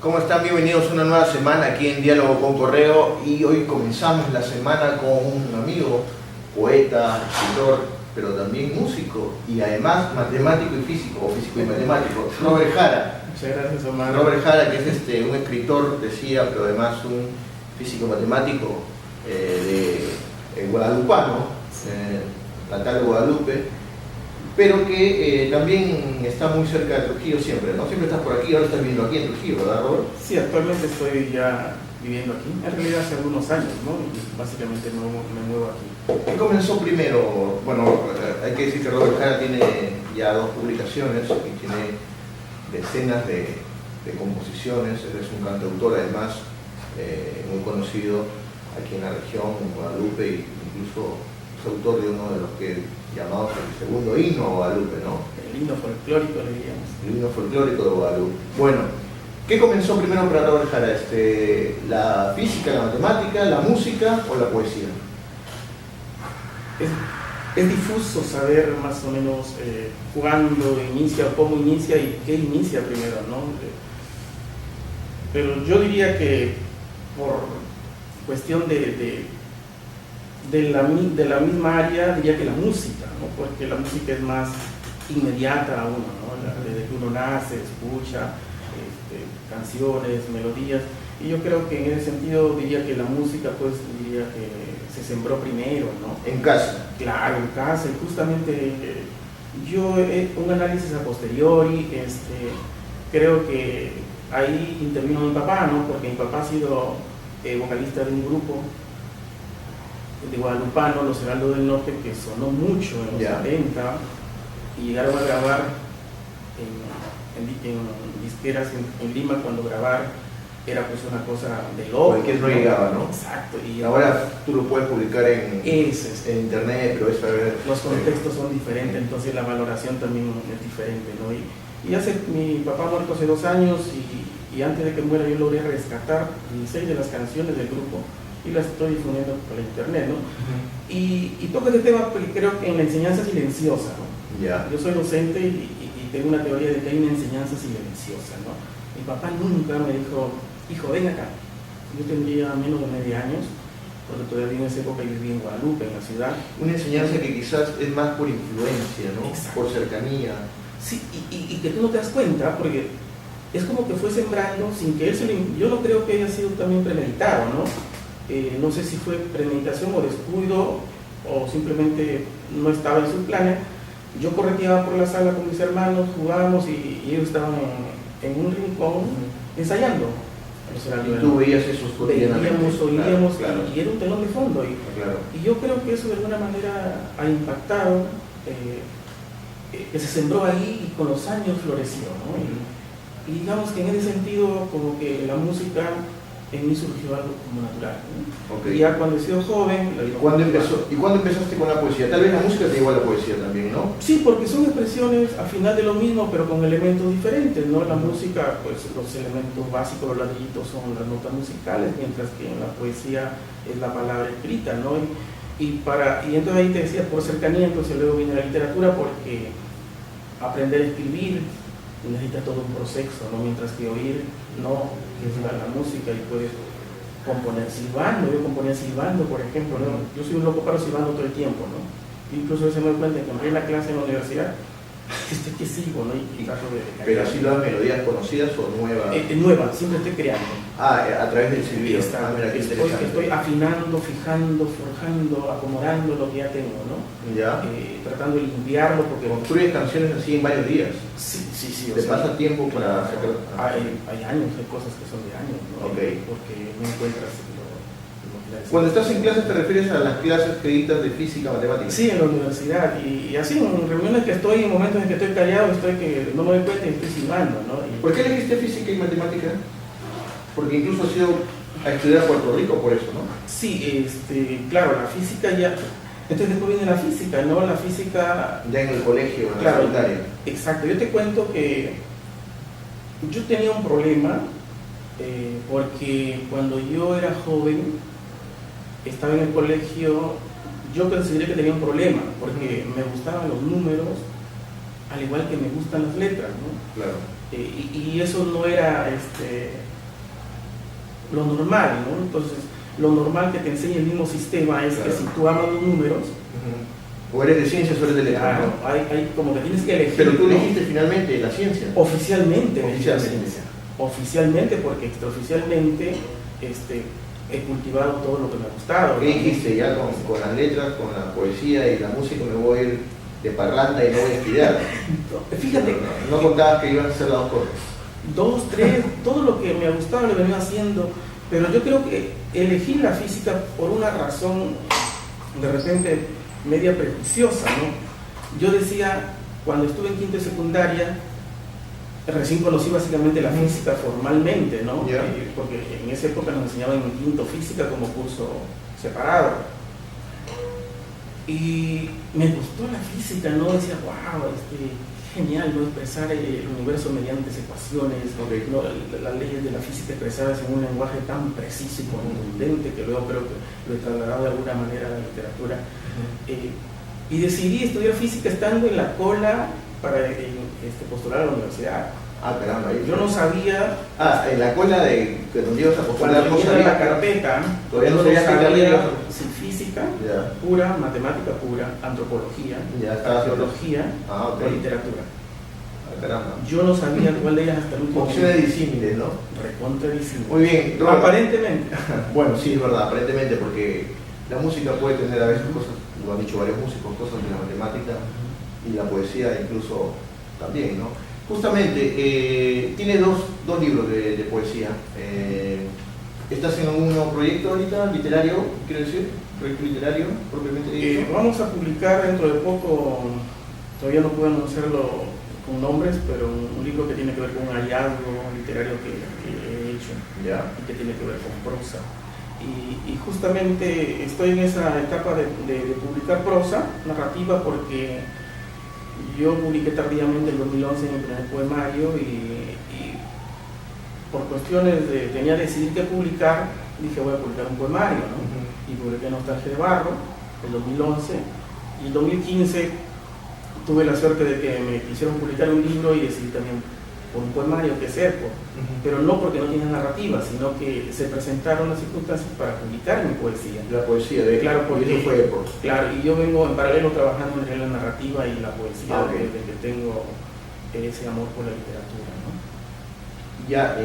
¿Cómo están? Bienvenidos a una nueva semana aquí en Diálogo con Correo, y hoy comenzamos la semana con un amigo, poeta, escritor, pero también músico y además matemático y físico, o físico y matemático, Robert Jara. Muchas gracias, Omar. Robert Jara, que es un escritor, decía, pero además un físico matemático guadalupano, natal de Guadalupe, pero que también está muy cerca de Trujillo siempre, ¿no? Siempre estás por aquí, ahora estás viviendo aquí en Trujillo, ¿verdad, Robert? Sí, actualmente estoy ya viviendo aquí, en realidad hace algunos años, ¿no? Y básicamente me muevo aquí. ¿Qué comenzó primero? Bueno, hay que decir que Robert Jara tiene ya 2 publicaciones y tiene decenas de composiciones. Él es un cantautor además muy conocido aquí en la región, en Guadalupe, e incluso es autor de uno de los que llamados el segundo himno a Guadalupe, ¿no? El himno folclórico, le diríamos. El himno folclórico de Guadalupe. Bueno, ¿qué comenzó primero para Robert Jara? ¿La física, la matemática, la música o la poesía? Es difuso saber más o menos cuándo inicia, cómo inicia y qué inicia primero, ¿no? Pero yo diría que por cuestión de la misma área, diría que la música, ¿no? Porque la música es más inmediata a uno, ¿no? Desde que uno nace, escucha canciones, melodías, y yo creo que en ese sentido diría que la música, pues diría que se sembró primero, ¿no? En casa. Claro, en casa, y justamente yo un análisis a posteriori, creo que ahí intervino mi papá, ¿no? Porque mi papá ha sido vocalista de un grupo de guadalupano, Los Heraldos del Norte, que sonó mucho en los 70, y llegaron a grabar en disqueras en Lima, cuando grabar era pues una cosa de loco. Cualquier no llegaba, ¿no? Exacto. Y ahora tú lo puedes publicar en internet, pero los contextos son diferentes, entonces la valoración también es diferente, ¿no? Y mi papá muerto hace 2 años, y antes de que muera yo logré rescatar 16 de las canciones del grupo y las estoy difundiendo por internet, ¿no? Y toco este tema porque creo que en la enseñanza silenciosa, ¿no? Yo soy docente y tengo una teoría de que hay una enseñanza silenciosa, ¿no? Mi papá nunca me dijo, hijo, ven acá. Yo tendría menos de 9 años, porque todavía en esa época viví en Guadalupe, en la ciudad. Una enseñanza que quizás es más por influencia, ¿no? Exacto. Por cercanía. Sí, y que tú no te das cuenta, porque es como que fue sembrando sin que él yo no creo que haya sido también premeditado, ¿no? No sé si fue premeditación o descuido, o simplemente no estaba en sus planes. Yo correteaba por la sala con mis hermanos, jugábamos, y ellos estaban en un rincón ensayando. Y tú veías esos cotidianamente. Veíamos, oíamos, claro. Y era un telón de fondo. Y yo creo que eso de alguna manera ha impactado, que se sembró ahí y con los años floreció, ¿no? Y digamos que en ese sentido, como que la música en mí surgió algo como natural, ¿no? Okay. Y ya cuando he sido joven... ¿Y cuándo empezaste con la poesía? Tal vez la música te llevó a la poesía también, ¿no? Sí, porque son expresiones al final de lo mismo, pero con elementos diferentes, ¿no? La música, pues los elementos básicos, los ladrillitos son las notas musicales, mientras que en la poesía es la palabra escrita, ¿no? Y entonces ahí te decía, por cercanía, entonces luego viene la literatura, porque aprender a escribir necesita todo un proceso, ¿no? Mientras que oír, no, que es la música, y puedes componer silbando. Yo componía silbando, por ejemplo, ¿no? Yo soy un loco para silbando todo el tiempo, ¿no? Incluso a veces me doy cuenta que en la clase en la universidad, que sigo, ¿no? ¿Pero así las melodías conocidas o nuevas? Nuevas, siempre estoy creando. A través del silbido. Mira, estoy afinando, fijando, forjando, acomodando lo que ya tengo, ¿no? Tratando de limpiarlo, porque... ¿Construyes canciones así en varios días? Sí. ¿Te pasa tiempo para sacar? Hay años, hay cosas que son de años, ¿no? Okay. Porque no encuentras... Cuando estás en clases, ¿te refieres a las clases que dictas de física, matemática? Sí, en la universidad, y así en reuniones que estoy, en momentos en que estoy callado, que no me doy cuenta y estoy silbando, ¿no? ¿Por qué elegiste física y matemática? Porque incluso has ido a estudiar a Puerto Rico por eso, ¿no? Sí, claro, la física ya... Entonces después viene la física, ¿no? La física... Ya en el colegio, en la claro, secundaria. Exacto, yo te cuento que yo tenía un problema, porque cuando yo era joven, estaba en el colegio, yo consideré que tenía un problema, porque me gustaban los números, al igual que me gustan las letras, ¿no? Claro. Y eso no era lo normal, ¿no? Entonces, lo normal que te enseña el mismo sistema es que si tú amas los números, o eres de ciencias o eres de letras, claro, ¿no? hay como que tienes que elegir. Pero tú ¿no? elegiste finalmente la ciencia. Oficialmente. Oficialmente. Oficialmente, porque extraoficialmente he cultivado todo lo que me ha gustado. ¿Qué dijiste? Ya con las letras, con la poesía y la música me voy a ir de parranda y no voy a estudiar. Fíjate. No contabas que iban a hacer las dos cosas. 2, 3, todo lo que me ha gustado lo he venido haciendo, pero yo creo que elegí la física por una razón de repente media prejuiciosa, ¿no? Yo decía, cuando estuve en quinto de secundaria, recién conocí básicamente la física formalmente, ¿no? Yeah. Porque en esa época nos enseñaban en quinto física como curso separado. Y me gustó la física, ¿no? Decía, wow, genial, ¿no? Expresar el universo mediante ecuaciones, okay. ¿no? Las leyes de la física expresadas en un lenguaje tan preciso y contundente que luego creo que lo he trasladado de alguna manera a la literatura. Y decidí estudiar física estando en la cola para postular a la universidad. Ah, caramba. Yo no sabía. En la cola de que donde ibas a postular, cuando no sabía la carpeta, todavía no sabía si física ya. Pura, matemática pura, antropología, geología o literatura. Ah, caramba. Yo no sabía cuál de ellas hasta el último. Opciones disímiles, ¿no? Recontra disímiles. Muy bien. Aparentemente. Bueno, sí, es verdad, aparentemente, porque la música puede tener a veces cosas, lo han dicho varios músicos, cosas de la matemática y la poesía incluso también, ¿no? Justamente, tiene dos libros de poesía. ¿Estás en algún nuevo proyecto ahorita, literario, quiero decir? ¿Proyecto literario, propiamente dicho? Vamos a publicar dentro de poco, todavía no puedo anunciarlo con nombres, pero un libro que tiene que ver con un hallazgo literario que he hecho, ¿ya? Y que tiene que ver con prosa. Y justamente estoy en esa etapa de publicar prosa narrativa porque yo publiqué tardíamente en 2011 mi primer poemario y por cuestiones tenía que decidir qué publicar, dije voy a publicar un poemario, ¿no? Y publiqué Nostalgia de Barro en 2011 y en 2015 tuve la suerte de que me quisieron publicar un libro y decidí también por un poemario que es Erpo, pero no porque no tiene narrativa, sino que se presentaron las circunstancias para publicar mi poesía. La poesía, claro, porque eso fue Erpo. Claro, y yo vengo en paralelo trabajando en la narrativa y la poesía desde que tengo ese amor por la literatura, ¿no? Ya,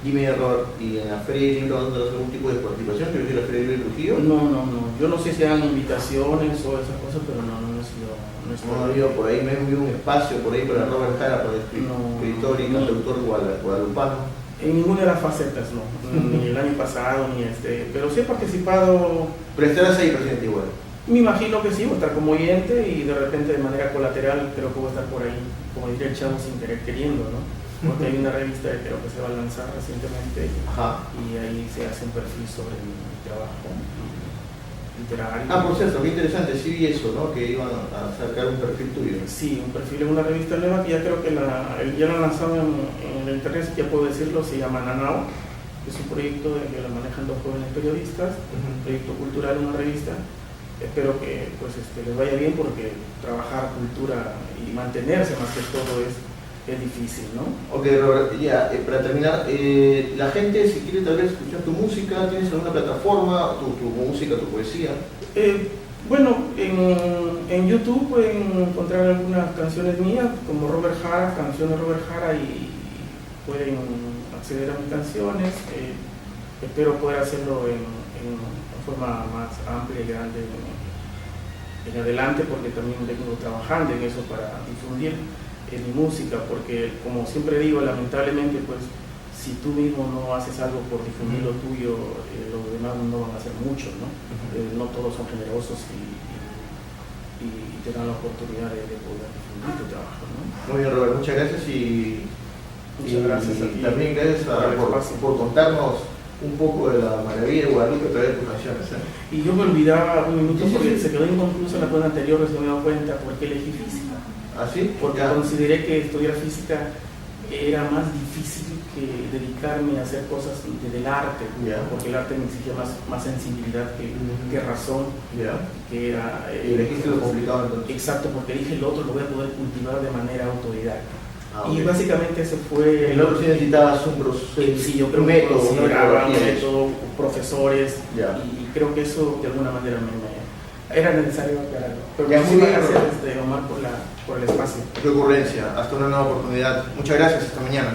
dime, Robert, ¿y en la Feria del Libro dónde das algún tipo de participación? ¿Quiero decir la Feria del Libro de Trujillo? No, yo no sé si dan invitaciones o esas cosas, pero no he sido. No ha habido por ahí, me envió un espacio por ahí para Robert Jara, para el escritor y cantautor guadalupano. En ninguna de las facetas, no, ni el año pasado, ni pero sí he participado. Pero estarás ahí presente igual. Me imagino que sí, voy a estar como oyente y de repente de manera colateral creo que voy a estar por ahí, como diría el chavo, sin querer queriendo, ¿no? Porque hay una revista que creo que se va a lanzar recientemente. Ajá. Y ahí se hace un perfil sobre mi trabajo literario. Por cierto, qué interesante, sí vi eso, ¿no? Que iban a sacar un perfil tuyo. Sí, un perfil en una revista nueva que ya creo que ya lo han lanzado en el internet, si ya puedo decirlo, se llama Nanao, que es un proyecto que lo manejan dos jóvenes periodistas, un proyecto cultural, una revista. Espero que pues, les vaya bien porque trabajar cultura y mantenerse más que todo es difícil, ¿no? Ok, Robert, ya, para terminar, la gente si quiere tal vez escuchar tu música, ¿tienes alguna plataforma, tu música, tu poesía? Bueno, en YouTube pueden encontrar algunas canciones mías, como Robert Jara, canciones de Robert Jara, y pueden acceder a mis canciones. Espero poder hacerlo en forma más amplia y grande en adelante, porque también vengo trabajando en eso para difundir mi música, porque como siempre digo, lamentablemente pues si tú mismo no haces algo por difundir lo tuyo, los demás no van a hacer mucho, ¿no? No todos son generosos y te dan la oportunidad de poder difundir tu trabajo, ¿no? Muy bien, Robert, muchas gracias muchas gracias a ti. También gracias por contarnos un poco de la maravilla de Guadalupe a través de tus canciones. Y yo me olvidaba un minuto porque se quedó inconclusa la pregunta anterior, recién me he dado cuenta por qué elegí física. ¿Ah, sí? Porque consideré que estudiar física era más difícil que dedicarme a hacer cosas del arte, porque el arte me exigía más sensibilidad que razón, que era... y elegiste lo complicado entonces. Exacto, porque dije el otro lo voy a poder cultivar de manera autodidacta. Y básicamente ese fue... El otro sí necesitabas un sí, yo creo método, que consideraba un metodología. método, profesores, Ya. y creo que eso de alguna manera era necesario aclararlo. Pero Ya, muchísimas muy bien, gracias, Omar, por el espacio. Qué ocurrencia, hasta una nueva oportunidad. Muchas gracias, hasta mañana.